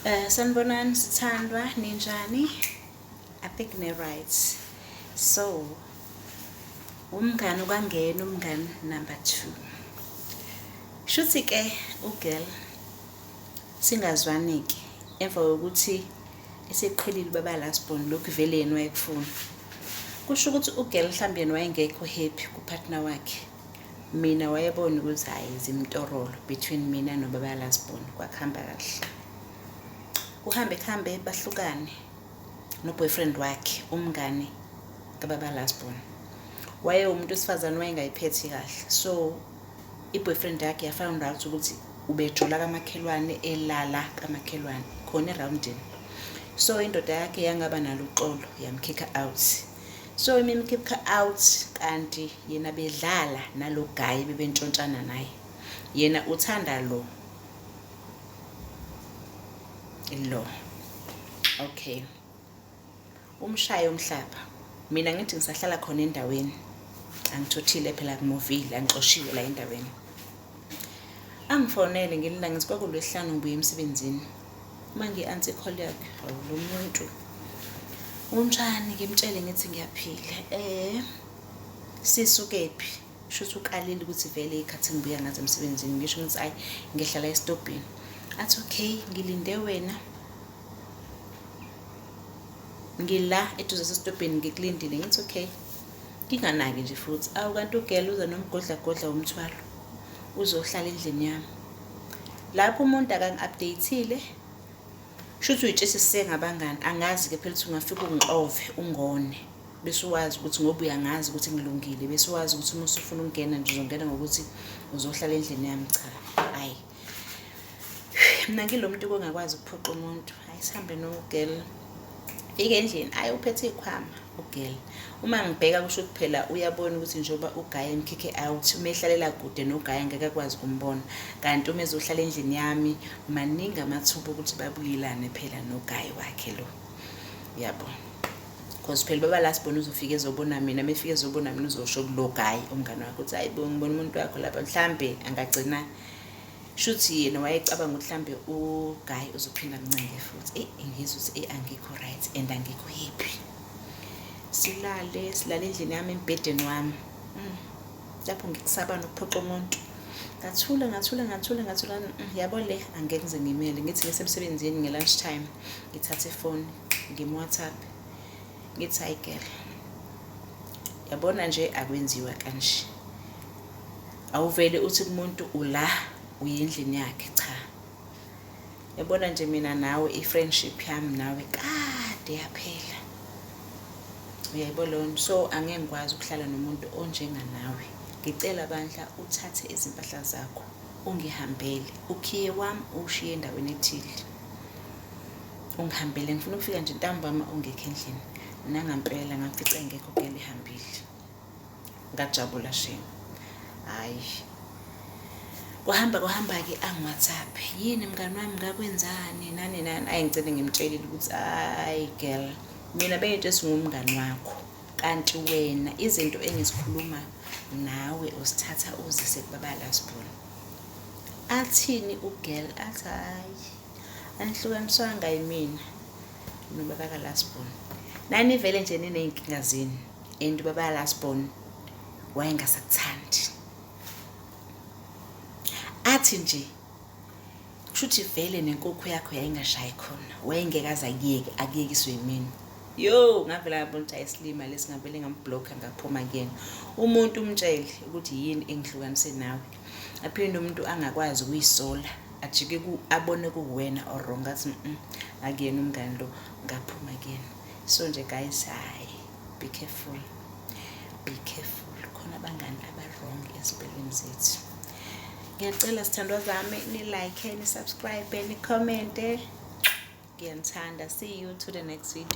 Sanibonani sithandwa ninjani? I think ne-right. So umngani okwangeyena umngani number 2. Shuthi ke ugirl singazwani-ke emva kokuthi eseqhelile baba lasibona lokhu vele yena wayekufuna. Kusho ukuthi ugirl mhlawumbe yena wayengekho happy kupartner wakhe. Mina wayebona ukuthi hayi zimtorolo between mina nobaba lasibona kwakuhamba kahle. Kuhambe bahlukane no-boyfriend wakhe umngani kababa lasibona. Waye umuntu wesifazane wayengayiphethi kahle. So i-boyfriend yakhe yafound out ukuthi ubejola kamakhelwane elala kamakhelwane khona eroundini. So indoda yakhe yangaba nalo uxolo yamkhipha out. So imimkhipha out kanti yena bedlala nalo guy bebentshontshana naye. Yena uthanda lo. Okay. Umshayo umhlaba. Mina ngithi ngisahlala khona endaweni. Angithothile phela kumovile angixoshiwe la endaweni. Angifonele ngelinda ngithi kwakuLwesihlanu ngibuye emsebenzini. Uma ngi-answer call yakhe lo muntu. Unjani ngimtshele ngithi ngiyaphila. Sisukephi? Shuthi ukalile ukuthi vele ikhathi ngibuya ngaze emsebenzini ngisho ngithi ayi ngihlala estopini. Athi okay ngilinde wena. Ngila eduze sesitopini ngikulindile ngithi okay. Nginganaki nje futhi kanti ugirl uza nomgodla womthwalo. Uzohlala endlini yami. Lapho umuntu akangi-updateile. Shuthi uyitshese sisengabangani angazi ke phela ukuthi ungafika ungixove ungone. Bese uwazi ukuthi ngoba uyangazi ukuthi ngilungile bese uwazi ukuthi uma usufuna ukungena nje uzongena ngokuthi uzohlala endlini yami cha. Hayi. Mina ngilomuntu ongakwazi ukuphoqa umuntu. Hayi sihambe no-girl. Fike endlini ayi uphethe ikhwama ugirl. Uma ngibheka kusho ukuthi phela uyabona ukuthi njoba uGaye emkhikhe out umehlalela kude noGaye ngeke akwazi kumbona. Kanti uma ezohlala endlini yami maningi amathuba ukuthi babuyelane phela noGaye wakhe lo. Yabo. Because phela baba lasibona uzofika ezobona mina befika ezobona mina uzosho kulo Gaye umngani wakhe ukuthi hayi ngibona umuntu wakho lapha mhlambe angagcina shuthi yena wayecabanga ukuthi mhlambe uGaye uzophinda amncenge futhi ngizwe ukuthi angikho right and angikho happy. Silale endlini yami embedeni wami. Lapho ngikusaba nokuphoqa umuntu. Ngathula yabo le angeke ngize ngimele ngithi ngisemsebenzini nge-lunch time ngithathe ifoni ngim-WhatsApp ngithi hayi girl. Yabona nje akwenziwa kanje. Awuvele uthi kumuntu ula uyendlini yakhe cha. Yabona nje mina nawe i-friendship yami nawe kade yaphela. Uyayibona so angeke ngikwazi ukuhlala nomuntu onjenga nawe. Ngicela bandla uthathe izimpahla zakho ungihambele. Ukhiye wami ushiye endaweni ethile. Ungihambele ngifuna ukufika nje ntambama ungekho endlini. Nangampela ngafica engekho kele ihambile. Ngajabula she. Hayi. Kuhamba ke ang-WhatsApp. Yini mngani wami ngakwenzani nani ayengicela ngimtshelile ukuthi hayi girl mina bengithe singumngani wakho kanti wena izinto engizikhuluma nawe usithatha uzise kubaba lasibona. Athini ugirl athi hayi anihlukaniswanga yimina nobaba lasibona. Nani vele nje nineyinkinga zini and baba lasibona wayengasakuthandi. Athi nje kushuthi vele nenkukhu yakho yayingashayi khona wayengekaza akuyekiswe yimini. Yo ngavela ngabona ukuthi ayisilima lesingavele ngamblocker ngaphuma kuyena. Umuntu umtshele ukuthi yini engihlukanise nawe. Aphinde umuntu angakwazi ukuyisola ajike abone kuwena or wrong athi akuyena umngani lo ngaphuma kuyena. So nje guys hayi be careful. Khona abangani aba-wrong ezimpilweni zethu. Ngiyacela sithandwa zami ni-like, ni-subscribe, ni-comment. Ngiyanithanda. See you to the next video.